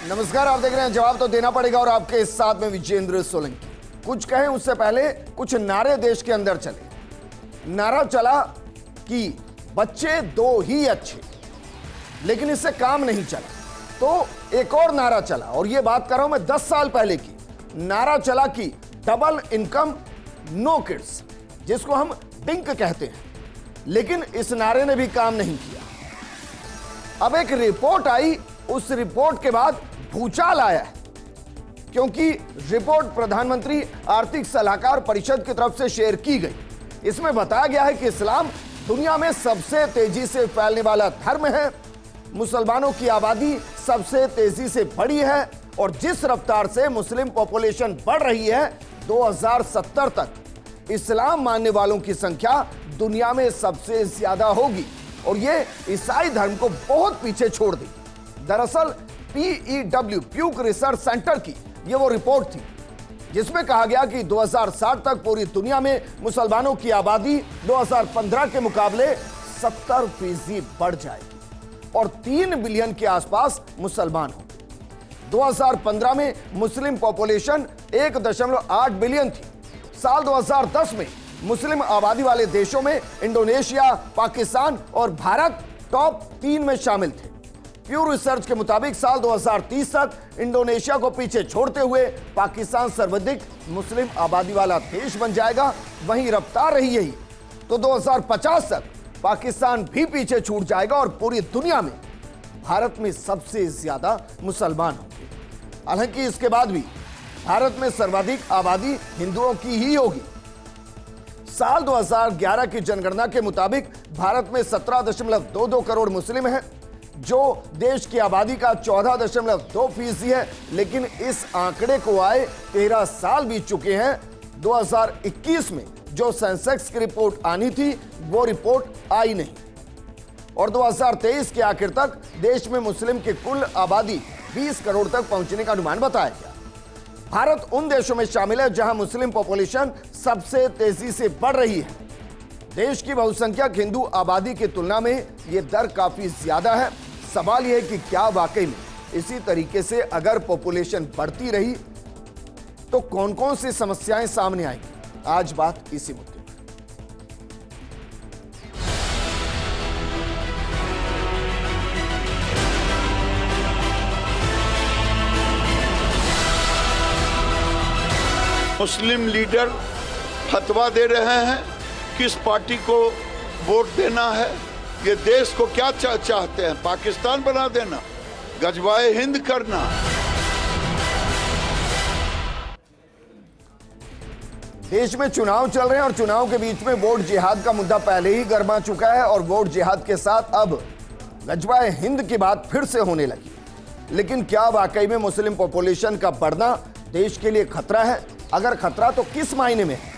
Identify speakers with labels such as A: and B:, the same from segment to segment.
A: नमस्कार, आप देख रहे हैं जवाब तो देना पड़ेगा और आपके साथ में विजेंद्र सोलंकी। कुछ कहें उससे पहले कुछ नारे देश के अंदर चले। नारा चला कि बच्चे दो ही अच्छे, लेकिन इससे काम नहीं चला, तो एक और नारा चला, और यह बात कर रहा हूं मैं 10 साल पहले की। नारा चला कि डबल इनकम नो किड्स, जिसको हम डिंक कहते हैं, लेकिन इस नारे ने भी काम नहीं किया। अब एक रिपोर्ट आई, उस रिपोर्ट के बाद भूचाल आया है, क्योंकि रिपोर्ट प्रधानमंत्री आर्थिक सलाहकार परिषद की तरफ से शेयर की गई। इसमें बताया गया है कि इस्लाम दुनिया में सबसे तेजी से फैलने वाला धर्म है, मुसलमानों की आबादी सबसे तेजी से बढ़ी है, और जिस रफ्तार से मुस्लिम पॉपुलेशन बढ़ रही है, 2070 तक इस्लाम मानने वालों की संख्या दुनिया में सबसे ज्यादा होगी, और ये ईसाई धर्म को बहुत पीछे छोड़ दी। दरअसल PEW प्यूक रिसर्च सेंटर की ये वो रिपोर्ट थी, जिसमें कहा गया कि 2060 तक पूरी दुनिया में मुसलमानों की आबादी 2015 के मुकाबले 70% बढ़ जाएगी और 3 बिलियन के आसपास मुसलमान होंगे। 2015 में मुस्लिम पॉपुलेशन 1.8 बिलियन थी। साल 2010 में मुस्लिम आबादी वाले देशों में इंडोनेशिया, पाकिस्तान और भारत टॉप 3 में शामिल थे। प्यू रिसर्च के मुताबिक साल 2030 तक इंडोनेशिया को पीछे छोड़ते हुए पाकिस्तान सर्वाधिक मुस्लिम आबादी वाला देश बन जाएगा। वहीं रफ्तार रही यही तो 2050 तक पाकिस्तान भी पीछे छूट जाएगा और पूरी दुनिया में भारत में सबसे ज्यादा मुसलमान होंगे। हालांकि इसके बाद भी भारत में सर्वाधिक आबादी हिंदुओं की ही होगी। साल 2011 की जनगणना के मुताबिक भारत में 17.22 करोड़ मुस्लिम हैं, जो देश की आबादी का 14.2% है, लेकिन इस आंकड़े को आए 13 साल बीत चुके हैं। 2021 में जो सेंसेक्स की रिपोर्ट आनी थी, वो रिपोर्ट आई नहीं, और 2023 के आखिर तक देश में मुस्लिम की कुल आबादी 20 करोड़ तक पहुंचने का अनुमान बताया गया। भारत उन देशों में शामिल है जहां मुस्लिम पॉपुलेशन सबसे तेजी से बढ़ रही है। देश की बहुसंख्यक हिंदू आबादी की तुलना में यह दर काफी ज्यादा है। सवाल यह है कि क्या वाकई में इसी तरीके से अगर पॉपुलेशन बढ़ती रही तो कौन कौन सी समस्याएं सामने आएंगी? आज बात इसी मुद्दे पर।
B: मुस्लिम लीडर फतवा दे रहे हैं किस पार्टी को वोट देना है। ये देश को क्या चाहते हैं? पाकिस्तान बना देना, गजवाए हिंद करना।
A: देश में चुनाव चल रहे हैं और चुनाव के बीच में वोट जिहाद का मुद्दा पहले ही गरमा चुका है, और वोट जिहाद के साथ अब गजवाए हिंद की बात फिर से होने लगी। लेकिन क्या वाकई में मुस्लिम पॉपुलेशन का बढ़ना देश के लिए खतरा है? अगर खतरा तो किस मायने में है?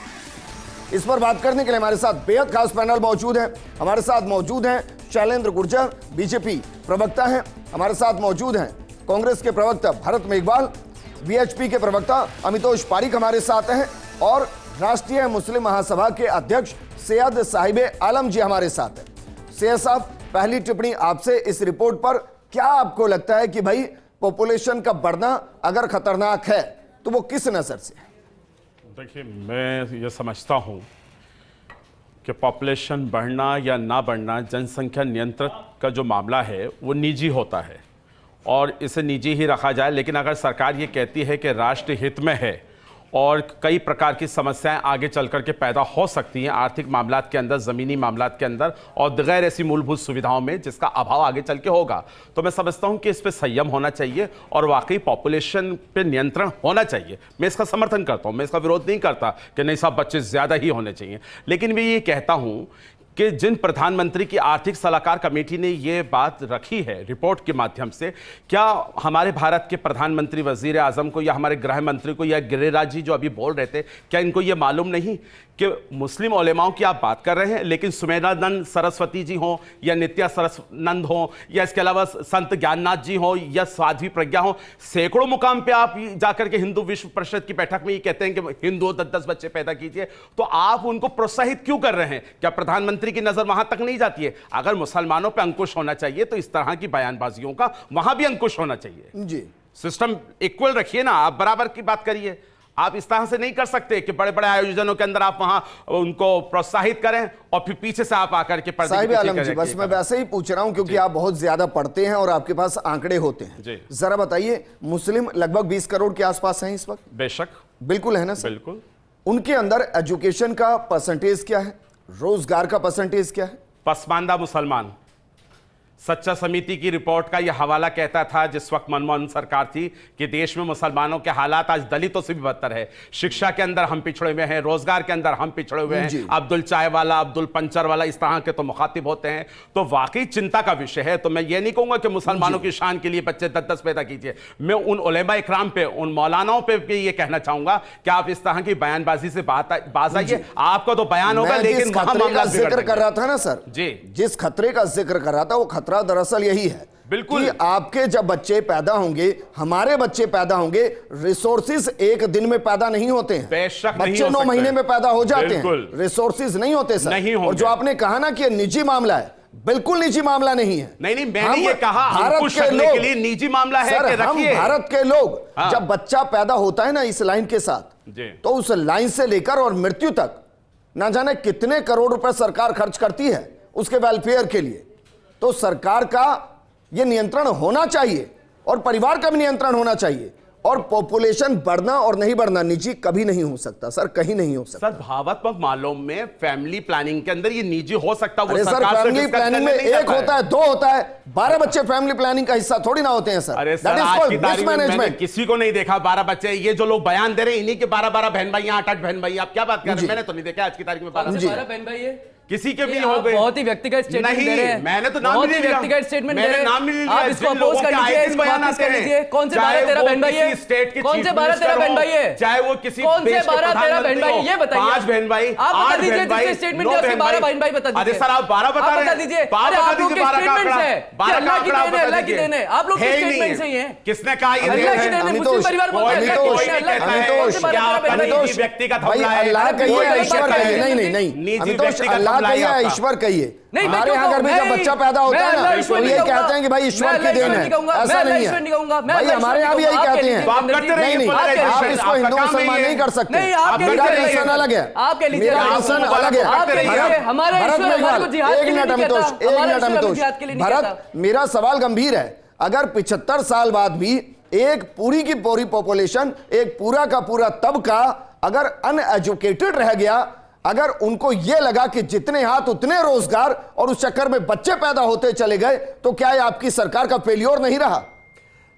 A: इस पर बात करने के लिए हमारे साथ बेहद खास पैनल मौजूद है। हमारे साथ मौजूद हैं शैलेंद्र गुर्जर, बीजेपी प्रवक्ता हैं। हमारे साथ मौजूद हैं कांग्रेस के प्रवक्ता भरत मेघवाल, वीएचपी के प्रवक्ता अमितोष पारीक हमारे साथ हैं, और राष्ट्रीय मुस्लिम महासभा के अध्यक्ष सैयद साहिब आलम जी हमारे साथ हैं। सैयद साहब, पहली टिप्पणी आपसे इस रिपोर्ट पर। क्या आपको लगता है कि भाई पॉपुलेशन का बढ़ना अगर खतरनाक है तो वो किस नजर से है?
C: देखिए, मैं ये समझता हूँ कि पॉपुलेशन बढ़ना या ना बढ़ना जनसंख्या नियंत्रण का जो मामला है वो निजी होता है, और इसे निजी ही रखा जाए। लेकिन अगर सरकार ये कहती है कि राष्ट्र हित में है और कई प्रकार की समस्याएं आगे चल कर के पैदा हो सकती हैं आर्थिक मामलात के अंदर, ज़मीनी मामलात के अंदर और गैर ऐसी मूलभूत सुविधाओं में जिसका अभाव आगे चल के होगा, तो मैं समझता हूं कि इस पे संयम होना चाहिए और वाकई पॉपुलेशन पे नियंत्रण होना चाहिए। मैं इसका समर्थन करता हूं, मैं इसका विरोध नहीं करता कि नहीं साहब बच्चे ज़्यादा ही होने चाहिए। लेकिन मैं ये कहता हूं कि जिन प्रधानमंत्री की आर्थिक सलाहकार कमेटी ने ये बात रखी है रिपोर्ट के माध्यम से, क्या हमारे भारत के प्रधानमंत्री, वजीर आजम को या हमारे गृह मंत्री को या गिरिराज जी जो अभी बोल रहे थे, क्या इनको ये मालूम नहीं कि मुस्लिम उलेमाओं की आप बात कर रहे हैं, लेकिन सुमेधानंद सरस्वती जी हों या नित्या सरस्वनंद हों या इसके अलावा संत ज्ञाननाथ जी हों या साध्वी प्रज्ञा हों, सैकड़ों मुकाम पे आप जाकर के हिंदू विश्व परिषद की बैठक में ये कहते हैं कि हिंदुओं 10-10 बच्चे पैदा कीजिए, तो आप उनको प्रोत्साहित क्यों कर रहे हैं? क्या प्रधानमंत्री की नजर वहां तक नहीं जाती है? अगर मुसलमानों पर अंकुश होना चाहिए तो इस तरह की बयानबाजियों का वहां भी अंकुश होना चाहिए।
A: जी
C: सिस्टम इक्वल रखिए ना, आप बराबर की बात करिए। आप इस तरह से नहीं कर सकते कि बड़े बड़े आयोजनों के अंदर आप वहां उनको प्रोत्साहित करें और फिर पीछे से आप आकर के पर्दे
A: साहिब
C: के पीछे
A: आलम जी, बस मैं वैसे ही पूछ रहा हूं क्योंकि आप बहुत ज्यादा पढ़ते हैं और आपके पास आंकड़े होते हैं। जरा बताइए, मुस्लिम लगभग 20 करोड़ के आसपास हैं इस वक्त?
C: बेशक,
A: बिल्कुल है ना सर?
C: बिल्कुल।
A: उनके अंदर एजुकेशन का परसेंटेज क्या है, रोजगार का परसेंटेज क्या है?
C: पसमानदा मुसलमान। सच्चा समिति की रिपोर्ट का यह हवाला कहता था जिस वक्त मनमोहन सरकार थी कि देश में मुसलमानों के हालात आज दलितों से भी बदतर है। शिक्षा के अंदर हम पिछड़े हुए हैं, रोजगार के अंदर हम पिछड़े हुए हैं। अब्दुल चाय वाला, अब्दुल पंचर वाला, इस तरह के तो मुखातिब होते हैं, तो वाकई चिंता का विषय है। तो मैं ये नहीं कहूंगा कि मुसलमानों की शान के लिए बच्चे 10-10 पैदा कीजिए। मैं उन उलेमा इकराम पे, उन मौलानाओं पे भी ये कहना चाहूंगा कि आप इस तरह की बयानबाजी से बाज आइए। आपका तो बयान होगा, लेकिन
A: खतरे का जिक्र कर रहा था ना सर
C: जी,
A: जिस खतरे का जिक्र कर रहा था, वो खतरा दरअसल यही है
C: बिल्कुल
A: कि आपके जब बच्चे पैदा होंगे, हमारे बच्चे पैदा होंगे, रिसोर्सेज एक दिन में पैदा नहीं होते हैं।
C: बेशक
A: बच्चे 9 महीने में पैदा हो जाते हैं,
C: बिल्कुल।
A: रिसोर्सेज नहीं होते सर।
C: नहीं होंगे।
A: और जो आपने कहा ना कि ये निजी मामला है, बिल्कुल निजी मामला नहीं है।
C: नहीं, मैंने ये कहा
A: भारत के लोग
C: के लिए निजी मामला है
A: सर,
C: कि
A: हम
C: रखिए।
A: भारत के लोग जब बच्चा पैदा होता है ना इस लाइन के साथ, तो उस लाइन से लेकर और मृत्यु तक ना जाने कितने करोड़ रुपए सरकार खर्च करती है उसके वेलफेयर के लिए। तो सरकार का यह नियंत्रण होना चाहिए और परिवार का भी नियंत्रण होना चाहिए। और पॉपुलेशन बढ़ना और नहीं बढ़ना निजी कभी नहीं हो सकता सर, कहीं नहीं हो सकता।
C: सर, भावात्मक मामलों में फैमिली प्लानिंग के अंदर ये निजी हो सकता है।
A: अरे सर, फैमिली प्लानिंग में एक होता है, 2 होता है, 12 बच्चे फैमिली प्लानिंग का हिस्सा थोड़ी ना होते हैं सर।
C: अरे सर, आज की तारीख में मैंने किसी को नहीं देखा 12 बच्चे। ये जो लोग बयान दे रहे हैं इन्हीं के 12 बहन भाई, 8 बहन भाई। आप क्या बात कर रहे हैं? मैंने तो नहीं देखा आज की तारीख में 12
D: बहन भाई है।
C: किसी के भी हो गए।
D: बहुत ही व्यक्तिगत स्टेटमेंट दे रहे हैं।
C: मैंने तो नाम नहीं लिया,
D: व्यक्तिगत स्टेटमेंट दे रहे हैं।
C: नाम नहीं लिया।
D: आप इसको अपोज कर लीजिए, इसको वापस कर लीजिए। कौन से 12-13 बहन भाई है?
C: स्टेट के
D: कौन से 12-13 बहन भाई है?
C: चाहे वो किसी
D: कौन से 12-13 बहन भाई, ये बताइए।
C: 5 बहन भाई,
D: आप बता दीजिए, जिसके स्टेटमेंट है उसके 12 बहन भाई बता दीजिए।
C: अरे सर, आप 12 बता रहे हैं।
D: बता दीजिए।
C: अरे आप लोग के स्टेटमेंट है,
D: 12 का आंकड़ा अल्लाह की देन है। आप लोग के स्टेटमेंट से ही है।
C: किसने कहा ये
D: अल्लाह की देन है? मुस्लिम परिवार बोलते हैं
C: व्यक्तिगत
A: अल्लाह कहिए, ईश्वर कहिए। नहीं नहीं नहीं, अमितोष अल्लाह कहिए, ईश्वर कहिए। हमारे यहाँ घर में जब बच्चा पैदा होता है ना, तो ये कहते हैं कि भाई ईश्वर की देन है। ऐसा नहीं है भाई, हमारे यहाँ भी यही कहते हैं। नहीं नहीं, आप इसको हिंदू मुसलमान नहीं कर सकते। मेरा कंसर्न अलग है, मेरा कंसर्न अलग है। भरत मेघवाल, एक मिनट अमितोष, एक मिनट अमितोष। भरत, मेरा सवाल गंभीर है। अगर 75 साल बाद भी एक पूरी की पूरी पॉपुलेशन, एक पूरा का पूरा तबका अगर अनएजुकेटेड रह गया, अगर उनको यह लगा कि जितने हाथ उतने रोजगार और उस चक्कर में बच्चे पैदा होते चले गए, तो क्या ये आपकी सरकार का फेल्योर नहीं रहा?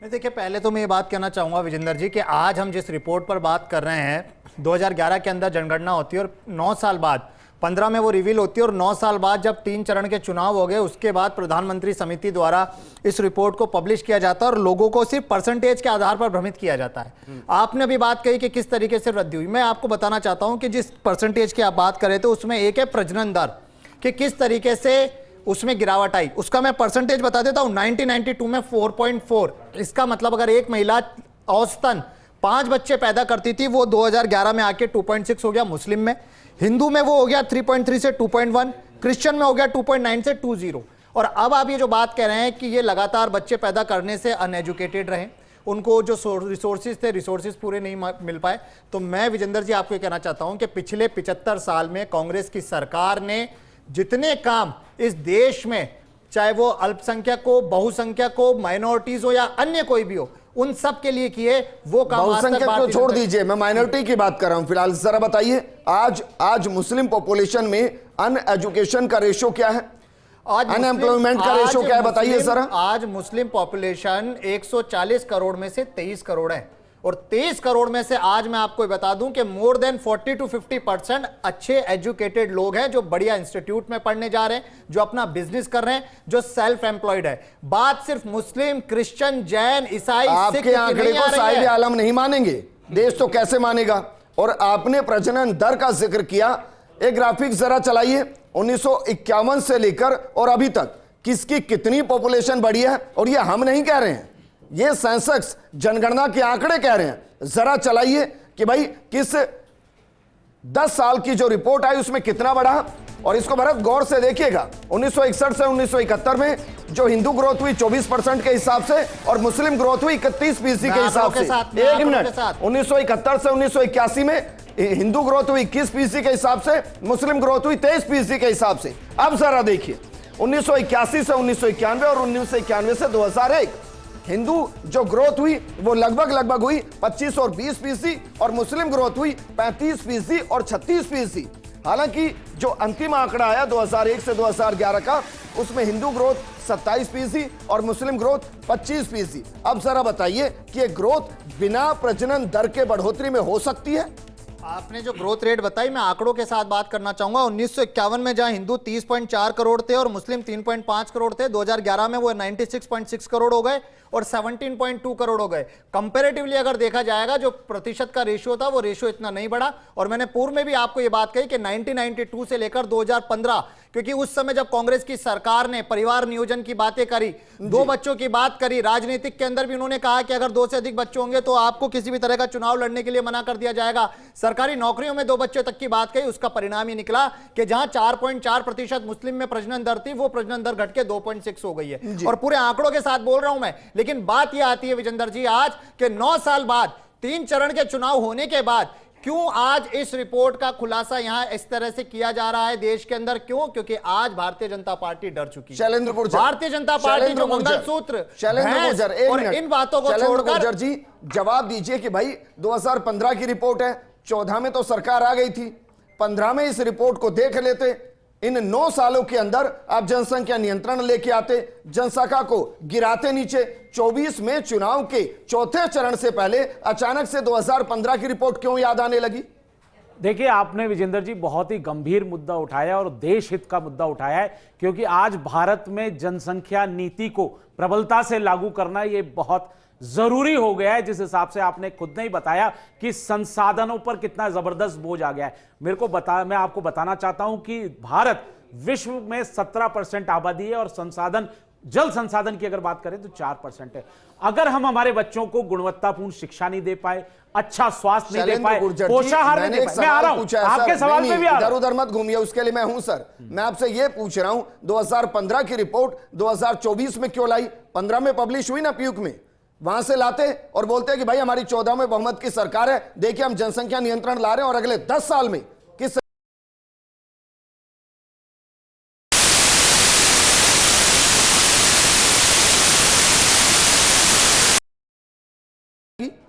E: देखिए, पहले तो मैं ये बात कहना चाहूंगा विजेंद्र जी कि आज हम जिस रिपोर्ट पर बात कर रहे हैं, 2011 के अंदर जनगणना होती है और 9 साल बाद 15 में वो रिवील होती है और 9 साल बाद जब 3 चरण के चुनाव हो गए उसके बाद प्रधानमंत्री समिति द्वारा इस रिपोर्ट को पब्लिश किया जाता है और लोगों को सिर्फ परसेंटेज के आधार पर भ्रमित किया जाता है। आपने अभी बात कही कि किस तरीके से वृद्धि हुई। मैं आपको बताना चाहता हूं कि जिस परसेंटेज की आप बात कर रहे थे उसमें एक है प्रजनन दर, कि किस तरीके से उसमें गिरावट आई। उसका मैं परसेंटेज बता देता हूं। 1992 में 4.4, इसका मतलब अगर एक महिला औसतन 5 बच्चे पैदा करती थी, वो 2011 में आके 2.6 हो गया। मुस्लिम में, हिंदू में वो हो गया 3.3 से 2.1, क्रिश्चियन में हो गया 2.9 से 2.0। और अब आप ये जो बात कह रहे हैं कि ये लगातार बच्चे पैदा करने से अनएजुकेटेड रहे, उनको जो रिसोर्सेज थे रिसोर्सेज पूरे नहीं मिल पाए, तो मैं विजेंद्र जी आपको ये कहना चाहता हूं कि पिछले 75 साल में कांग्रेस की सरकार ने जितने काम इस देश में, चाहे वो अल्पसंख्यक हो, बहुसंख्यक हो, माइनॉरिटीज हो या अन्य कोई भी हो, उन सब के लिए किए वो काम।
A: बहुसंख्यक को छोड़ दीजिए, मैं माइनॉरिटी की बात कर रहा हूं फिलहाल। जरा बताइए, आज मुस्लिम पॉपुलेशन में अनएजुकेशन का रेशो क्या है? अनएम्प्लॉयमेंट का रेशो क्या है बताइए जरा।
E: आज मुस्लिम पॉपुलेशन 140 करोड़ में से 23 करोड़ है और 23 करोड़ में से आज मैं आपको बता दूं कि मोर देन 40 to 50% अच्छे एजुकेटेड लोग हैं जो बढ़िया इंस्टीट्यूट में पढ़ने जा रहे हैं, जो अपना बिजनेस कर रहे हैं, जो सेल्फ एम्प्लॉयड है। बात सिर्फ मुस्लिम, क्रिश्चियन, जैन, ईसाई,
A: आपके आंकड़े को साहिब आलम नहीं मानेंगे, देश तो कैसे मानेगा? और आपने प्रजनन दर का जिक्र किया, एक ग्राफिक जरा चलाइए। 1951 से लेकर और अभी तक किसकी कितनी पॉपुलेशन बढ़ी है, और ये हम नहीं कह रहे हैं, ये सेंसस जनगणना के आंकड़े कह रहे हैं। जरा चलाइए कि भाई किस 10 साल की जो रिपोर्ट आई उसमें कितना बढ़ा। और इसको भरत गौर से देखिएगा, 1961 से 1971 में जो हिंदू ग्रोथ हुई 24% के हिसाब से और मुस्लिम ग्रोथ हुई 31% के हिसाब से। एक मिनट, 1971 से 1981 में हिंदू ग्रोथ हुई 21% के हिसाब से, मुस्लिम ग्रोथ हुई 23% के हिसाब से। अब जरा देखिए 1981 से 1991 और 1991 से 2001 हिंदू जो ग्रोथ हुई वो लगभग हुई 25 और 20% और मुस्लिम ग्रोथ हुई 35% और 36%। हालांकि जो अंतिम आंकड़ा आया 2001 से 2011 का, उसमें हिंदू ग्रोथ 27% और मुस्लिम ग्रोथ 25%। अब जरा बताइए कि ये ग्रोथ बिना प्रजनन दर के बढ़ोतरी में हो सकती है?
E: आपने जो ग्रोथ रेट बताई, मैं आंकड़ों के साथ बात करना चाहूंगा। 1951 में जहां हिंदू 30.4 करोड़ थे और मुस्लिम 3.5 करोड़ थे, 2011 में वो 96.6 करोड़ हो गए और 17.2 करोड़ हो गए। कंपैरेटिवली अगर देखा जाएगा, जो प्रतिशत का रेशियो था वो रेशियो इतना नहीं बढ़ा। और मैंने पूर्व में भी आपको ये बात कही कि 1992 से लेकर 2015, क्योंकि उस समय जब कांग्रेस की सरकार ने परिवार नियोजन की बातें करी, 2 बच्चों की बात करी, राजनीतिक के अंदर भी उन्होंने कहा कि अगर 2 से अधिक बच्चे होंगे तो आपको किसी भी तरह का चुनाव लड़ने के लिए मना कर दिया जाएगा। सरकारी नौकरियों में 2 बच्चों तक की बात कही, उसका परिणाम ही निकला कि जहां 4.4% मुस्लिम में प्रजनन दर थी, वो प्रजनन दर घट के 2.6 हो गई है। और पूरे आंकड़ों के साथ बोल रहा हूं मैं। लेकिन बात यह आती है विजेंद्र जी आज के 9 साल बाद 3 चरण के चुनाव होने के बाद क्यों आज इस रिपोर्ट का खुलासा यहां इस तरह से किया जा रहा है देश के अंदर? क्यों? क्योंकि आज भारतीय जनता पार्टी डर चुकी है।
A: शैलेंद्र गुर्जर,
E: भारतीय जनता पार्टी जो मंगलसूत्र,
A: शैलेंद्र गुर्जर, एक
E: और
A: मिनट,
E: इन बातों को छोड़कर
A: गुर्जर जी जवाब दीजिए कि भाई 2015 की रिपोर्ट है, 14 में तो सरकार आ गई थी, 15 में इस रिपोर्ट को देख लेते। इन 9 सालों के अंदर आप जनसंख्या नियंत्रण लेके आते, जनसंख्या को गिराते नीचे। 24 में चुनाव के चौथे चरण से पहले अचानक से 2015 की रिपोर्ट क्यों याद आने लगी?
D: देखिए, आपने विजेंद्र जी बहुत ही गंभीर मुद्दा उठाया और देश हित का मुद्दा उठाया है, क्योंकि आज भारत में जनसंख्या नीति को प्रबलता से लागू करना ये बहुत जरूरी हो गया है। जिस हिसाब से आपने खुद ने ही बताया कि संसाधनों पर कितना जबरदस्त बोझ आ गया है। मैं आपको बताना चाहता हूं कि भारत विश्व में 17% आबादी है और संसाधन, जल संसाधन की अगर बात करें तो 4% है। अगर हम हमारे बच्चों को गुणवत्तापूर्ण शिक्षा नहीं दे पाए, अच्छा स्वास्थ्य नहीं दे पाए, पोषाहार नहीं दे पाए, मैं आ रहा हूं आपके सवाल पे भी आ रहा हूं।
A: इधर उधर मत घूमिए, उसके लिए मैं हूं सर। मैं आपसे ये पूछ रहा हूं 2015 की रिपोर्ट 2024 में क्यों लाई? 15 में पब्लिश हुई ना पीयूष में, वहां से लाते और बोलते हैं कि भाई हमारी 14 में बहुमत की सरकार है, देखिए हम जनसंख्या नियंत्रण ला रहे हैं और अगले 10 साल में किस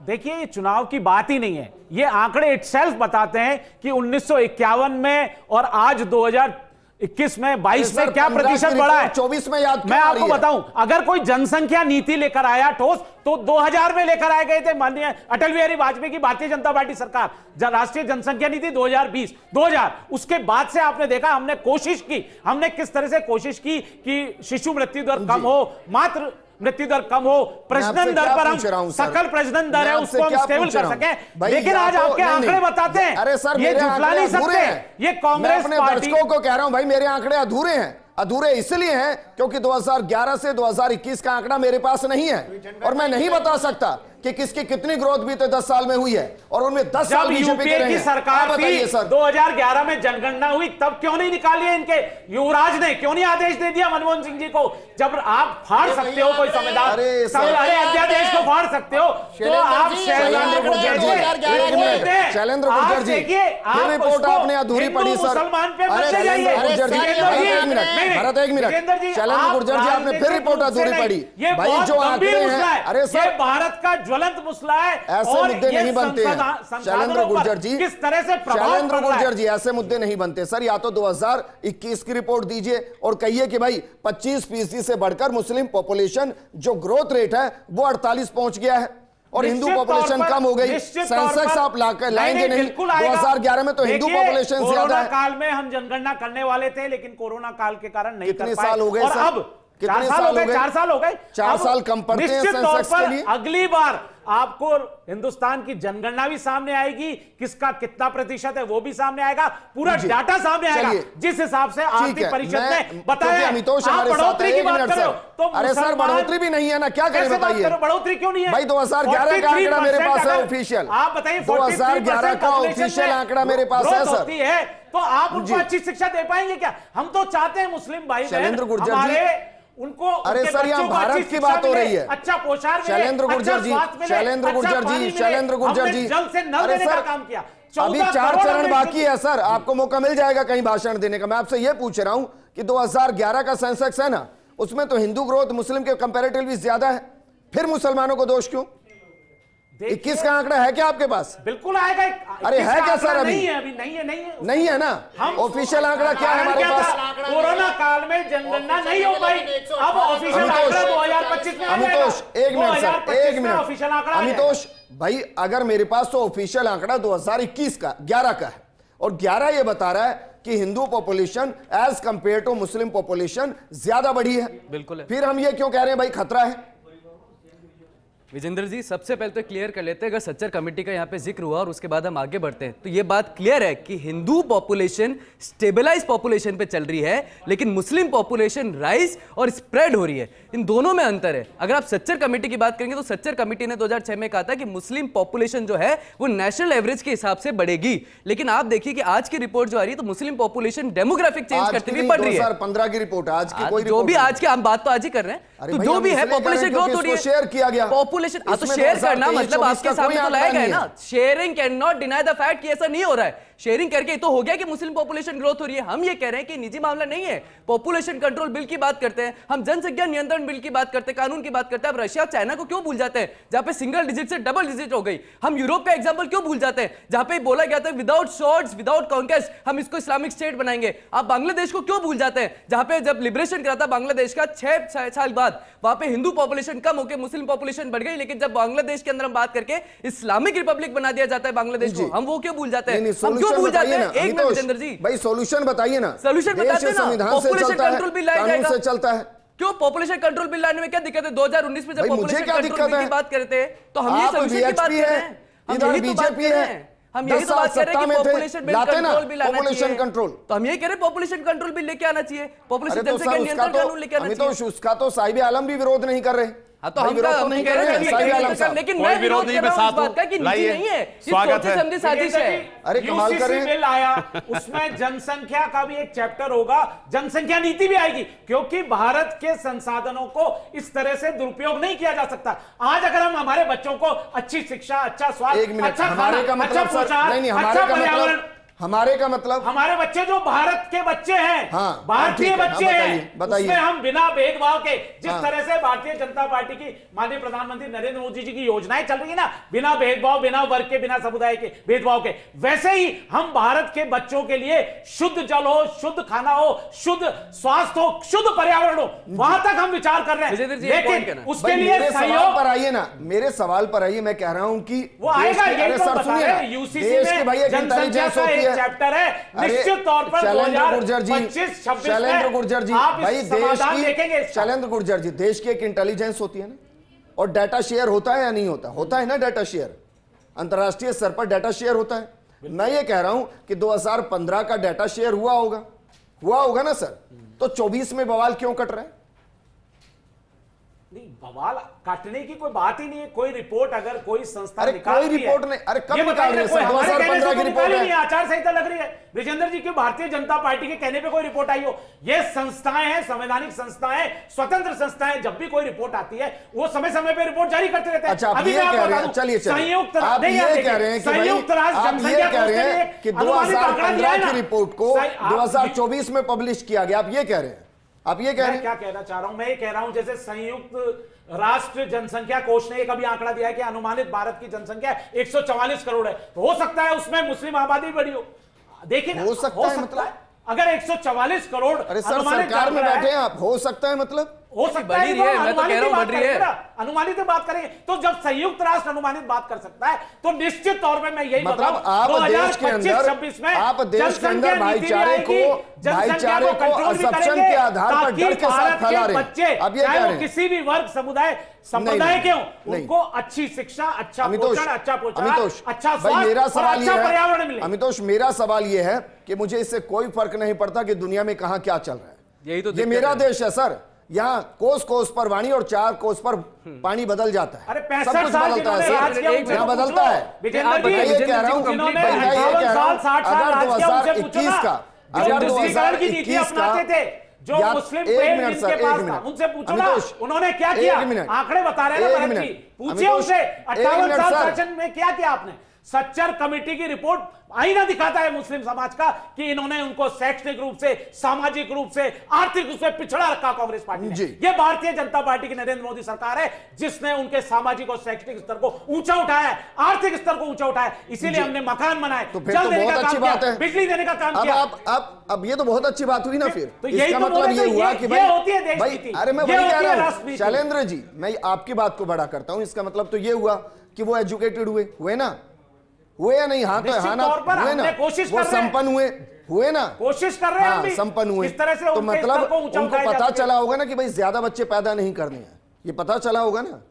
D: देखिए, ये चुनाव की बात ही नहीं है, ये आंकड़े इटसेल्फ बताते हैं कि 1951 में और आज 2021 में 22 में क्या प्रतिशत बढ़ा है।
A: 24 में याद
D: मैं आपको बताऊं, अगर कोई जनसंख्या नीति लेकर आया ठोस तो 2000 में लेकर आए गए थे माननीय अटल बिहारी वाजपेयी की भारतीय जनता पार्टी सरकार, राष्ट्रीय जनसंख्या नीति 2020-2000। उसके बाद से आपने देखा हमने कोशिश की, हमने किस तरह से कोशिश की कि शिशु मृत्यु दर कम हो, मातृ मृत्यु दर कम हो, प्रजनन दर पर हम सकल प्रजनन दर है उसको हम स्टेबल कर सकें। लेकिन आज आपके आंकड़े बताते हैं,
A: अरे सर
D: ये झुठला नहीं सकते। ये कांग्रेस पार्टी,
A: दर्शकों को कह रहा हूं भाई मेरे आंकड़े अधूरे हैं। अधूरे इसलिए हैं क्योंकि 2011 से 2021 का आंकड़ा मेरे पास नहीं है और मैं नहीं बता सकता कि किसकी कितनी ग्रोथ बीते 10 साल में हुई है और उनमें 10 साल
D: यूपीए की सरकार थी, 2011 में जनगणना हुई, तब क्यों नहीं निकाली है इनके युवराज ने? क्यों नहीं आदेश दे दिया मनमोहन सिंह जी को? जब आप फाड़ सकते हो कोई संविधान, अरे अध्यादेश को फाड़ सकते हो तो आप
A: शैलेंद्र गुर्जर जी रिपोर्ट आपने अधूरी पढ़ी सर।
D: मुसलमान पे मत जाइए।
A: भारत एक मिनट, शैलेंद्र गुर्जर जी आपने फिर रिपोर्ट अधूरी पढ़ी। भाई जो आंकड़े हैं, अरे सर
D: भारत का ज्वलंत मसला है,
A: ऐसे मुद्दे नहीं बनते हैं शैलेंद्र गुर्जर जी।
D: किस तरह से
A: शैलेंद्र गुर्जर जी ऐसे मुद्दे नहीं बनते सर। या तो 2021 की रिपोर्ट दीजिए और कहिए कि भाई 25% से बढ़कर मुस्लिम पॉपुलेशन जो ग्रोथ रेट है वो 48 पहुंच गया है और हिंदू पॉपुलेशन कम हो गई। सेंसेक्स आप लाएंगे नहीं। 2011 में तो हिंदू पॉपुलेशन ज्यादा है।
D: काल में हम जनगणना करने वाले थे लेकिन कोरोना काल के कारण नहीं कर पाए।
A: कितने साल हो गए सर?
D: अब 4 साल हो गए।
A: 4 साल कम पड़ते हैं सेंसेक्स के लिए।
D: अगली बार आपको हिंदुस्तान की जनगणना भी सामने आएगी, किसका कितना प्रतिशत है वो भी सामने आएगा, पूरा डाटा सामने आएगा। जिस हिसाब से आर्थिक परिषद ने बताया, आप बढ़ोतरी की बात करो तो
A: अरे सर बढ़ोतरी भी नहीं है ना, क्या करें बताइए।
D: बढ़ोतरी क्यों नहीं है
A: भाई? 2011 का आंकड़ा मेरे पास है ऑफिशियल।
D: आप बताइए
A: 2011 का ऑफिशियल आंकड़ा मेरे पास है सर।
D: तो आप उनको अच्छी शिक्षा दे पाएंगे क्या? हम तो चाहते हैं मुस्लिम भाई
A: शैलेंद्र गुर्जर
D: हमारे
A: जी,
D: उनको,
A: अरे सर यहाँ भारत की बात हो रही है।
D: अच्छा पोशाक,
A: शैलेंद्र गुर्जर जी, शैलेंद्र गुर्जर जी, शैलेंद्र गुर्जर जी,
D: जल से नल देने का काम किया।
A: अभी 4 चरण बाकी है सर, आपको मौका मिल जाएगा कहीं भाषण देने का। मैं आपसे यह पूछ रहा हूं कि 2011 का सेंसेक्स है ना, उसमें तो हिंदू ग्रोथ मुस्लिम के कंपैरेटिवली ज्यादा है, फिर मुसलमानों को दोष क्यों? 21 का आंकड़ा है क्या आपके पास?
D: बिल्कुल आएगा।
A: अरे है क्या सर? अभी नहीं है ना। ऑफिशियल आंकड़ा क्या है हमारे पास?
D: कोरोना काल में जनगणना नहीं हो पाई, अब ऑफिशियल आंकड़ा 2025 में
A: अमितोष एक मिनट सर, एक मिनट अमितोष भाई, अगर मेरे पास तो ऑफिशियल आंकड़ा 2021 का 11 का है, और 11 ये बता रहा है कि Hindu population as compared to Muslim population ज्यादा बढ़ी है।
F: बिल्कुल है।
A: फिर हम ये क्यों कह रहे हैं भाई खतरा है?
F: विजेंद्र जी, सबसे पहले तो क्लियर कर लेते हैं, अगर सच्चर कमेटी का यहाँ पे जिक्र हुआ और उसके बाद हम आगे बढ़ते हैं, तो ये बात क्लियर है कि हिंदू पॉपुलेशन स्टेबलाइज पॉपुलेशन पे चल रही है, लेकिन मुस्लिम पॉपुलेशन राइज और स्प्रेड हो रही है। इन दोनों में अंतर है। अगर आप सच्चर कमेटी की बात करेंगे तो सच्चर कमेटी ने 2006 में कहा था कि मुस्लिम पॉपुलेशन जो है वो नेशनल एवरेज के हिसाब से बढ़ेगी, लेकिन आप देखिए कि आज की रिपोर्ट जो आ रही है तो मुस्लिम पॉपुलेशन डेमोग्राफिक चेंज करते हुए बढ़ रही है।
A: 2015 की रिपोर्ट, आज की कोई
F: जो भी आज की हम बात तो आज ही कर रहे हैं, तो जो भी है पॉपुलेशन ग्रोथ हो रही है,
A: शेयर किया गया
F: पॉपुलेशन तो शेयर करना मतलब आपके सामने तो लाया गया है ना। Sharing can not deny the fact कि ऐसा नहीं हो रहा है। शेयरिंग करके तो हो गया कि मुस्लिम पॉपुलेशन ग्रोथ हो रही है। हम ये कह रहे हैं कि निजी मामला नहीं है। पॉपुलेशन कंट्रोल बिल की बात करते हैं, हम जनसंख्या नियंत्रण बिल की बात करते हैं, कानून की बात करते हैं। अब रशिया चाइना को क्यों भूल जाते हैं जहां पे सिंगल डिजिट से डबल डिजिट हो गई? हम यूरोप का एग्जांपल क्यों भूल जाते हैं जहां पे बोला गया था विदाउट शॉर्ट्स विदाउट कॉन्क्वेस्ट हम इसको इस्लामिक स्टेट बनाएंगे? आप बांग्लादेश को क्यों भूल जाते हैं जहां पे जब लिबरेशन करा था बांग्लादेश का 6 साल बाद वहां पे हिंदू पॉपुलेशन कम होकर मुस्लिम पॉपुलेशन बढ़ गई, लेकिन जब बांग्लादेश के अंदर हम बात करके इस्लामिक रिपब्लिक बना दिया जाता है बांग्लादेश को, हम वो क्यों भूल जाते हैं? हम क्यों भूल जाते हैं? एक मिनट विजेंद्र जी,
A: भाई सॉल्यूशन बताइए ना।
F: सॉल्यूशन बताते ना, पॉपुलेशन कंट्रोल बिल लाया जाएगा।
A: से चलता है
F: क्यों? पॉपुलेशन कंट्रोल बिल लाने में क्या दिक्कत है? 2019 में जब पॉपुलेशन कंट्रोल बिल की बात करते हैं तो हम ये सॉल्यूशन की बात कर रहे हैं, हम यही तो बात कर रहे हैं। हम यही तो बात कर रहे हैं कि पॉपुलेशन बिल कंट्रोल बिल आना चाहिए। तो हम यही कह रहे हैं पॉपुलेशन कंट्रोल बिल लेके आना चाहिए, पॉपुलेशन जनसंख्या नियंत्रण कानून लेके आना चाहिए।
A: उसका तो साहिब आलम भी विरोध नहीं कर रहे।
F: हाँ तो हम नहीं कह रहे हैं, लेकिन मैं विरोध कर रहा हूं इस बात का कि निजी नहीं है,
C: स्वागत है।
F: समझी साजिश है।
A: अरे कमाल कर रहे हैं।
D: बिल आया, उसमें जनसंख्या का भी एक चैप्टर होगा, जनसंख्या नीति भी आएगी, क्योंकि भारत के संसाधनों को इस तरह से दुरुपयोग नहीं किया जा सकता। आज अगर हम हमारे बच्चों को अच्छी शिक्षा, अच्छा स्वास्थ्य, अच्छा
A: हमारे का मतलब अच्छा पर्यावरण, हमारे का मतलब
D: हमारे बच्चे जो भारत के बच्चे हैं,
A: हाँ,
D: भारतीय बच्चे हैं,
A: बताइए।
D: उसमें हम बिना भेदभाव के, जिस तरह से भारतीय जनता पार्टी की माननीय प्रधानमंत्री नरेंद्र मोदी जी की योजनाएं चल रही है ना, बिना भेदभाव, बिना वर्ग के, बिना समुदाय के भेदभाव के, वैसे ही हम भारत के बच्चों के लिए शुद्ध जल हो, शुद्ध खाना हो, शुद्ध स्वास्थ्य हो, शुद्ध पर्यावरण हो, वहां तक हम विचार कर रहे हैं। लेकिन उसके लिए
A: सवाल पर आइए ना, मेरे सवाल पर आइए। मैं कह रहा हूं कि
D: वो आएगा, यही तो बता रहे हैं, यूसीसी में जनसंख्या का एक चैप्टर है, निश्चित तौर पर
A: शैलेंद्र गुर्जर जी, शैलेंद्र गुर्जर जी, भाई शैलेंद्र गुर्जर जी, देश की एक इंटेलिजेंस होती है ना, और डाटा शेयर होता है या नहीं होता? होता है ना डाटा शेयर, अंतरराष्ट्रीय स्तर पर डाटा शेयर होता है। मैं ये कह रहा हूं कि 2015 का डाटा शेयर हुआ होगा ना सर, तो 24 में बवाल क्यों कट रहा है?
D: नहीं, बवाल काटने की कोई बात ही नहीं है। कोई रिपोर्ट अगर कोई संस्था
A: अरे कोई रिपोर्ट नहीं, अरे कब निकाल रहे हैं सर? 2015 की रिपोर्ट है,
D: आचार संहिता लग रही है। विजेंद्र जी की भारतीय जनता पार्टी के कहने पे कोई रिपोर्ट आई हो? ये संस्थाएं हैं, संवैधानिक संस्थाएं, स्वतंत्र संस्थाएं, जब भी कोई रिपोर्ट आती है वो समय समय पे रिपोर्ट जारी करते रहते हैं।
A: अच्छा, आप ये कह रहे हैं, चलिए
D: संयुक्त
A: आप ये कह रहे हैं कि
D: संयुक्त राष्ट्र जनसंख्या
A: कह रहे हैं कि 2015 की रिपोर्ट को 2024 में पब्लिश किया गया, आप ये कह रहे हैं? आप ये कह रहे हैं?
D: क्या कहना चाह रहा हूं मैं? ये कह रहा हूं जैसे संयुक्त राष्ट्र जनसंख्या कोष ने कभी आंकड़ा दिया है कि अनुमानित भारत की जनसंख्या 144 करोड़ है, तो हो सकता है उसमें मुस्लिम आबादी बढ़ी हो। देखिए,
A: हो सकता है मतलब
D: अगर 144 करोड़,
A: अरे सर सरकार में बैठे हैं आप, हो सकता है मतलब
D: हो सकता
F: बढ़ ही रही है, मैं तो कह रहा हूं बढ़ रही है।
D: अनुमानित बात करेंगे तो जब संयुक्त राष्ट्र अनुमानित बात कर सकता है तो निश्चित तौर पे मैं यही
A: मतलब आप देश के अंदर भाईचारे को असम्पशन के आधार पर डर के साथ फैला रहे हैं। अब ये कह रहे हैं
D: किसी भी वर्ग समुदाय संप्रदाय के हो उनको अच्छी शिक्षा, अच्छा पोषण, अच्छा अच्छा
A: भाई मेरा सवाल
D: अच्छा पर्यावरण
A: ये
D: मिले।
A: है अमितोष, मेरा सवाल ये है कि मुझे इससे कोई फर्क नहीं पड़ता कि दुनिया में कहां क्या चल रहा है।
F: यही तो
A: ये मेरा देश है सर, यहाँ कोस कोस पर वाणी और 4 कोस पर पानी बदल जाता है।
D: अरे
A: सब कुछ बदलता है सर, यहाँ बदलता है। मैं ये कह रहा हूँ, अगर 2021 का
D: जो मुस्लिम जिनके पास था उनसे पूछो ना उन्होंने क्या किया। आंकड़े बता रहे हैं भरत जी, पूछिए उनसे 58 साल शासन में क्या किया आपने। सच्चर कमेटी की रिपोर्ट आईना दिखाता है मुस्लिम समाज का कि इन्होंने उनको शैक्षणिक रूप से, सामाजिक रूप से, आर्थिक रूप से पिछड़ा रखा कांग्रेस पार्टी ने। ये भारतीय जनता पार्टी की नरेंद्र मोदी सरकार है जिसने उनके सामाजिक और शैक्षणिक स्तर को ऊंचा उठाया है, आर्थिक स्तर को ऊंचा उठाया। इसीलिए हमने मकान बनाए,
A: तो फिर तो बहुत अच्छी बात है,
D: बिजली देने का काम किया।
A: अब ये तो बहुत अच्छी बात हुई ना। फिर
D: तो यही
A: इसका
D: तो
A: मतलब ये हुआ कि भाई
D: होती है देश नीति।
A: अरे मैं वही कह रहा हूं शैलेंद्र जी, मैं आपकी बात को बड़ा करता हूं। इसका मतलब तो ये हुआ कि वो एजुकेटेड हुए ना, हुए या नहीं? हाँ तो हाँ ना, हुए ना, वो संपन्न हुए ना,
D: कोशिश कर रहे हैं
A: हाँ, संपन्न हुए।
D: इस तरह से
A: तो मतलब उनको पता चला होगा ना कि भाई ज्यादा बच्चे पैदा नहीं करने हैं, ये पता चला होगा ना।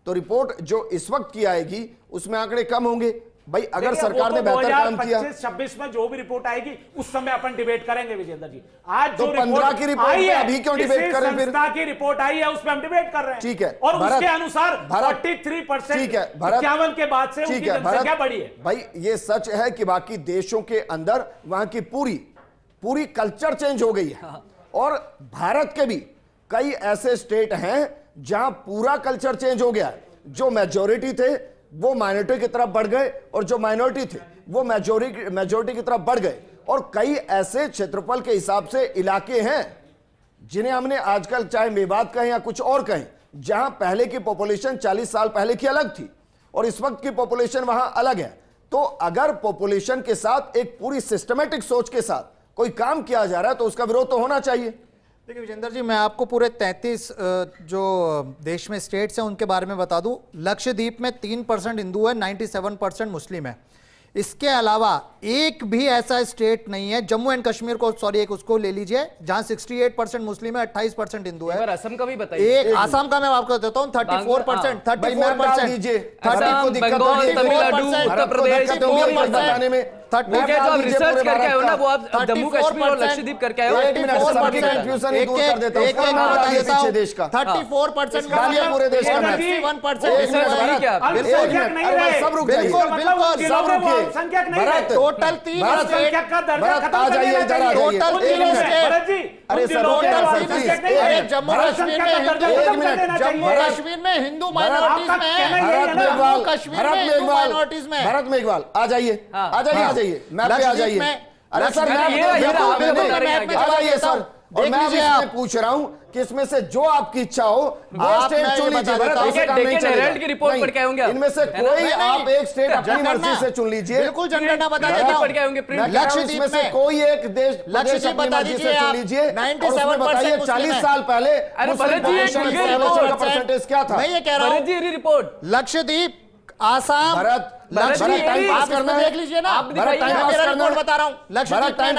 A: तो रिपोर्ट जो इस वक्त की आएगी उसमें आंकड़े कम होंगे। भाई अगर सरकार ने बेहतर काम किया,
D: 2025-26 में जो भी रिपोर्ट आएगी उस समय अपन डिबेट करेंगे विजेंद्र जी। आज
A: तो 15 की रिपोर्ट पे अभी क्यों डिबेट करें? फिर
D: संस्था की रिपोर्ट आई है उस पर हम डिबेट कर रहे हैं।
A: ठीक है,
D: और
A: भरत,
D: उसके अनुसार 43%
A: ठीक है भरत,
D: 51 के बाद से उनकी जनसंख्या बढ़ी है।
A: भाई ये सच है कि बाकी देशों के अंदर वहां की पूरी कल्चर चेंज हो गई है। और भारत के भी कई ऐसे स्टेट हैं जहां पूरा कल्चर चेंज हो गया है। जो मेजोरिटी थे वो माइनॉरिटी की तरफ बढ़ गए और जो माइनॉरिटी थे वो मेजोरिटी की तरफ बढ़ गए। और कई ऐसे क्षेत्रफल के हिसाब से इलाके हैं जिन्हें हमने आजकल चाहे मेवात कहें या कुछ और कहें, जहां पहले की पॉपुलेशन 40 साल पहले की अलग थी और इस वक्त की पॉपुलेशन वहां अलग है। तो अगर पॉपुलेशन के साथ एक पूरी सिस्टमेटिक सोच के साथ कोई काम किया जा रहा है तो उसका विरोध तो होना चाहिए।
E: देखिए विजेंद्र जी, मैं आपको पूरे 33 जो देश में स्टेट्स हैं उनके बारे में बता दूं। लक्षद्वीप में 3% हिंदू है, 97% मुस्लिम है। इसके अलावा एक भी ऐसा स्टेट नहीं है, जम्मू एंड कश्मीर को एक उसको ले लीजिए जहां 68% मुस्लिम है, 28% हिंदू है।
F: असम का भी बताइए।
E: एक आसाम का मैं आपको देता हूं 34%,
F: रिसर्च करके आए हो ना, वो आप जम्मू कश्मीर और लक्षद्वीप करके आए हो।
E: 34%
A: पूरे देश का
D: संख्यक नहीं है।
E: टोटल 3
D: संख्यक का दर्जा खत्म
A: आ जाइए इधर, आ जाइए।
E: टोटल 3
D: भरत जी,
A: अरे सर,
E: जम्मू कश्मीर में हिंदू माइनॉरिटीज में,
A: भारत में इकबाल आ जाइए, आ जाइए मैप पे आ जाइए। अरे सर आ जाइए सर। और मैं इसमें पूछ रहा हूं कि इसमें से जो आपकी इच्छा हो वो स्टेट चुन लीजिए।
F: की रिपोर्ट पढ़ के आएंगे
A: इनमें से कोई आप एक स्टेट अपनी मर्जी से चुन लीजिए।
E: बिल्कुल जनगणना बता देता हूं।
A: लक्षद्वीप में कोई एक देश
E: लक्षद्वीप बता दीजिए,
A: चुन लीजिए।
E: 97%
A: 40 साल पहले परसेंटेज क्या था?
E: मैं ये कह रहा हूं
F: report
E: Lakshadweep, Assam,
A: Bharat time pass करना
E: देख लीजिए ना।
A: भारत टाइम पास करना
E: बता रहा हूं। लक्षद्वीप में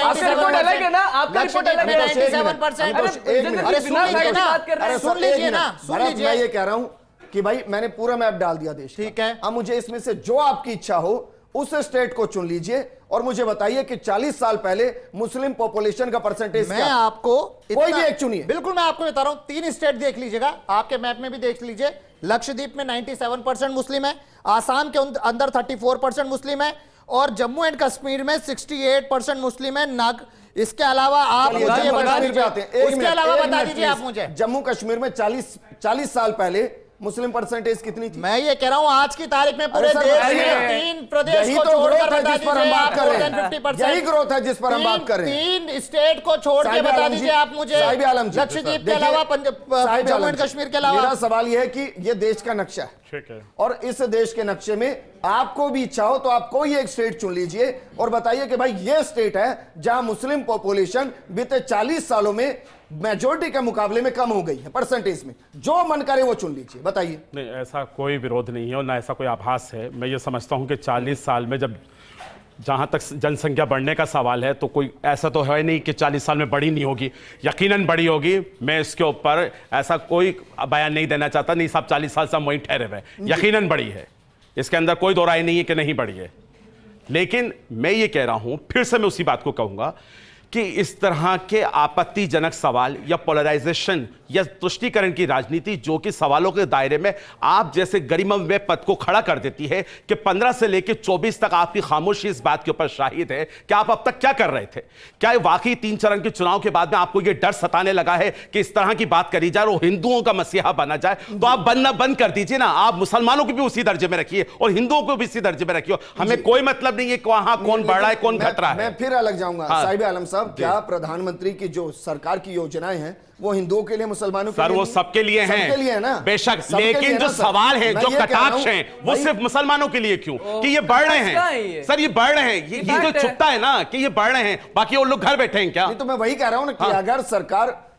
E: 97%। सुन लीजिए ना, सुन लीजिए।
A: मैं ये कह रहा हूं कि भाई मैंने पूरा मैप डाल दिया देश।
E: ठीक है,
A: अब मुझे इसमें से जो आपकी इच्छा हो उस स्टेट को चुन लीजिए और मुझे बताइए कि 40 साल पहले मुस्लिम पॉपुलेशन का परसेंटेज
E: मैं आपको
A: कोई भी एक चुनिए।
E: बिल्कुल मैं आपको बता रहा हूं, 3 स्टेट देख लीजिएगा, आपके मैप में भी देख लीजिए। लक्षद्वीप में 97% मुस्लिम है, आसाम के अंदर 34% मुस्लिम है और जम्मू एंड कश्मीर में 68% मुस्लिम है। इसके अलावा आप मुझे बता दीजिए, उसके अलावा बता दीजिए आप मुझे,
A: जम्मू कश्मीर में 40 साल पहले मुस्लिम परसेंटेज कितनी थी?
E: मैं ये कह रहा हूं आज की तारीख में पूरे देश में 3 प्रदेश को छोड़कर बता दीजिए,
A: यही ग्रोथ है जिस पर हम बात कर रहे हैं।
E: 3 स्टेट को छोड़ के बता दीजिए आप मुझे, लक्षद्वीप के अलावा, जम्मू एंड कश्मीर के अलावा।
A: मेरा सवाल यह है कि यह देश का नक्शा है, और इस देश के नक्शे में आपको भी इच्छा हो तो आप कोई एक स्टेट चुन लीजिए और बताइए कि भाई ये स्टेट है जहां मुस्लिम पॉपुलेशन बीते 40 सालों में मेजोरिटी के मुकाबले में कम हो गई है परसेंटेज में। जो मन करे वो चुन लीजिए, बताइए।
C: नहीं, ऐसा कोई विरोध नहीं है और ना ऐसा कोई आभास है। मैं ये समझता हूं कि 40 साल में जब जहां तक जनसंख्या बढ़ने का सवाल है तो कोई ऐसा तो है नहीं कि 40 साल में बढ़ी नहीं होगी, यकीनन बढ़ी होगी। मैं इसके ऊपर ऐसा कोई बयान नहीं देना चाहता। नहीं साहब, 40 साल से हम वहीं ठहरे हुए, यकीनन बढ़ी है, इसके अंदर कोई दो राय नहीं है कि नहीं बढ़ी है। लेकिन मैं ये कह रहा हूं, फिर से मैं उसी बात को कहूंगा कि इस तरह के आपत्तिजनक सवाल या पोलराइजेशन या तुष्टीकरण की राजनीति जो कि सवालों के दायरे में आप जैसे गरिमामय पद को खड़ा कर देती है कि 15 से लेकर 24 तक आपकी खामोशी इस बात के ऊपर शाहिद है कि आप अब तक क्या कर रहे थे। क्या वाकई 3 चरण के चुनाव के बाद में आपको यह डर सताने लगा है कि इस तरह की बात करी जाए और हिंदुओं का मसीहा बना जाए? तो आप बनना बंद कर दीजिए ना। आप मुसलमानों को भी उसी दर्जे में रखिए और हिंदुओं को भी इसी दर्जे में रखिए। हमें कोई मतलब नहीं है कि वहां कौन बढ़ रहा है कौन घट रहा है।
A: मैं फिर अलग जाऊंगा। साहिब आलम साहब, क्या प्रधानमंत्री की जो सरकार की योजनाएं हैं वो हिंदुओं के लिए, मुसलमानों के लिए?
C: सर वो सबके लिए हैं,
A: सबके लिए है ना,
C: बेशक। लेकिन जो सवाल है, जो कटाक्ष हैं, वो सिर्फ मुसलमानों के लिए क्यों कि ये बढ़ रहे हैं? सर ये बढ़ रहे हैं, ये जो चुपता है ना कि ये बढ़ रहे हैं, बाकी वो लोग घर बैठे हैं क्या?
A: नहीं तो मैं वही कह रहा हूं ना कि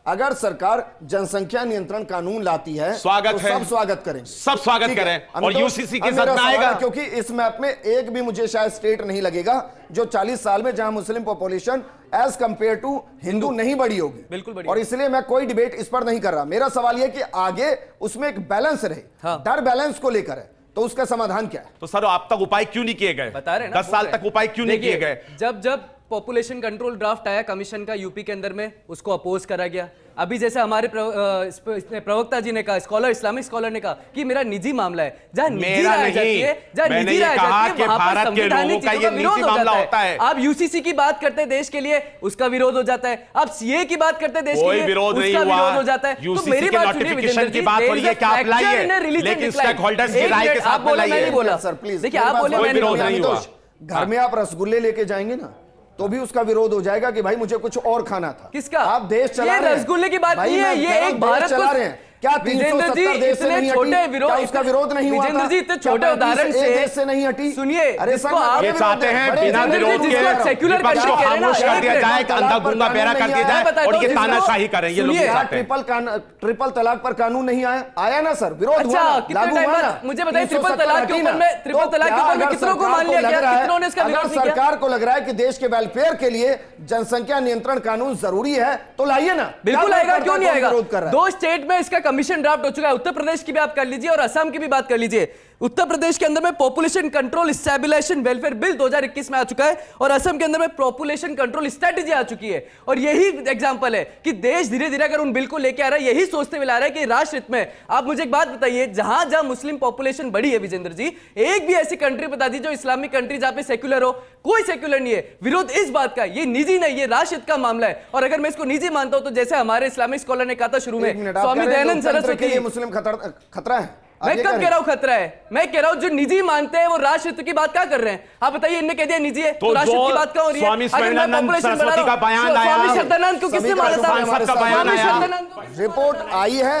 A: अगर सरकार जनसंख्या नियंत्रण कानून लाती है,
C: स्वागत
A: तो
C: है,
A: सब स्वागत करें,
C: सब स्वागत करें और यूसीसी के साथ आएगा।
A: क्योंकि इस मैप में एक भी मुझे शायद स्टेट नहीं लगेगा जो 40 साल में जहां Muslim population as compared to Hindu नहीं बढ़ी होगी।
F: बिल्कुल बढ़ी।
A: और इसलिए मैं कोई डिबेट इस पर नहीं कर रहा। मेरा सवाल यह कि आगे उसमें एक बैलेंस रहे। डर बैलेंस को लेकर है, तो उसका समाधान क्या है?
C: तो सर आप तक उपाय क्यों नहीं किए गए?
F: बता रहे ना,
C: 10 साल तक उपाय क्यों नहीं किए गए?
F: जब पॉपुलेशन कंट्रोल ड्राफ्ट आया कमीशन का यूपी के अंदर में, उसको अपोज करा गया। अभी जैसे हमारे प्रवक्ता जी ने कहा, स्कॉलर, इस्लामिक स्कॉलर ने कहा कि मेरा निजी मामला है, जहां निजी राय जाती है, जहां निजी राय जाती है, वहां पर संवैधानिक चीजों का विरोध हो जाता है। आप यूसीसी की बात करते हैं देश के लिए, उसका विरोध हो जाता है। आप सीए की बात करते हैं देश के लिए, उसका विरोध हो जाता है। तो मेरी बात सुनिए विजेंद्र जी,
C: बात हो रही है कि आप लाइए, लेकिन स्टेक होल्डर्स की राय के साथ में लाइए।
F: मैं नहीं बोला
A: सर, प्लीज
F: देखिए, आप बोले मैं नहीं बोला।
A: घर में आप रसगुल्ले लेके जाएंगे ना तो भी उसका विरोध हो जाएगा कि भाई मुझे कुछ और खाना था।
F: किसका?
A: आप देश चला रहे हैं,
F: रसगुल्ले की बात नहीं है, ये एक भारत
A: चला रहे हैं। क्या 370 देश से नहीं हटी? क्या उसका विरोध नहीं हुआ?
F: विजेंद्र जी इतने छोटे उदाहरण
A: से नहीं हटी।
F: सुनिए,
A: अरे
F: सर आप
C: ये चाहते हैं बिना विरोध के
F: सेक्युलर
C: विपक्ष को खामोश कर दिया जाए, अंधा गूंगा बहरा कर दिया जाए और ये तानाशाही करें। ये लोग चाहते हैं।
A: ट्रिपल तलाक पर कानून नहीं आया ना सर, विरोध हुआ, लागू हुआ ना।
F: मुझे बताइए, ट्रिपल तलाक के ऊपर में कितनों को मान लिया गया? कितनों ने इसका विरोध किया?
A: सरकार को लग रहा है कि देश के वेलफेयर के लिए जनसंख्या नियंत्रण कानून जरूरी है तो लाइए ना।
F: बिल्कुल आएगा, क्यों नहीं आएगा? 2 स्टेट में इसका कमीशन ड्राफ्ट हो चुका है। उत्तर प्रदेश की भी आप कर लीजिए और असम की भी बात कर लीजिए। उत्तर प्रदेश के अंदर में population control stabilisation welfare bill 2021 में आ चुका है और असम के अंदर में पॉपुलेशन कंट्रोल स्ट्रेटेजी आ चुकी है। और यही एग्जांपल है कि देश धीरे धीरे अगर उन बिल को लेके आ रहा है, यही सोचते हुए ला रहा है कि राष्ट्र हित में। आप मुझे एक बात बताइए, जहां जहां मुस्लिम पॉपुलेशन बढ़ी है विजेंद्र जी, एक भी ऐसी कंट्री बता दीजिए जो इस्लामिक कंट्री जहां पे सेक्युलर हो? कोई सेक्युलर नहीं है। विरोध इस बात का, ये निजी नहीं, ये राष्ट्र हित का मामला है। और अगर मैं इसको निजी मानता हूं तो जैसे हमारे इस्लामिक स्कॉलर ने कहा था शुरू में, स्वामी दयानंद सरस्वती,
A: मुस्लिम खतरा है।
F: मैं कब कह रहा हूं खतरा है? मैं कह रहा हूं जो निजी मानते हैं वो राष्ट्र हित की बात क्या कर रहे हैं? आप बताइए, इनने कह दिया निजी है तो राष्ट्र हित की बात क्या हो रही है?
C: स्वामी सरस्वती का बयान आया,
F: स्वामी शब्दानंद को किसने मारा था?
C: का बयान आया,
A: रिपोर्ट आई है,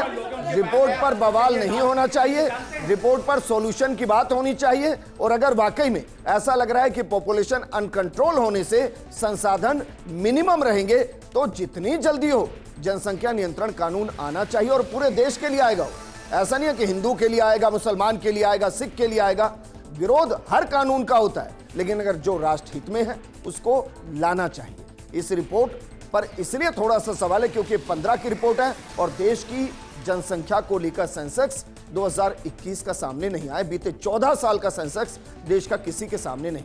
A: रिपोर्ट पर बवाल नहीं होना चाहिए, रिपोर्ट पर सॉल्यूशन की बात होनी चाहिए। और अगर वाकई में ऐसा लग रहा है कि पॉपुलेशन अनकंट्रोल होने से संसाधन मिनिमम रहेंगे तो जितनी जल्दी हो जनसंख्या नियंत्रण कानून आना चाहिए और पूरे देश के लिए आएगा। ऐसा नहीं है कि हिंदू के लिए आएगा, मुसलमान के लिए आएगा, सिख के लिए आएगा। विरोध हर कानून का होता है, लेकिन अगर जो राष्ट्र हित में है उसको लाना चाहिए। इस रिपोर्ट पर इसलिए थोड़ा सा सवाल है क्योंकि 15 की रिपोर्ट है और देश की जनसंख्या को लेकर सेंसेक्स 2021 का सामने नहीं आया। बीते 14 साल का सेंसेक्स देश का किसी के सामने नहीं।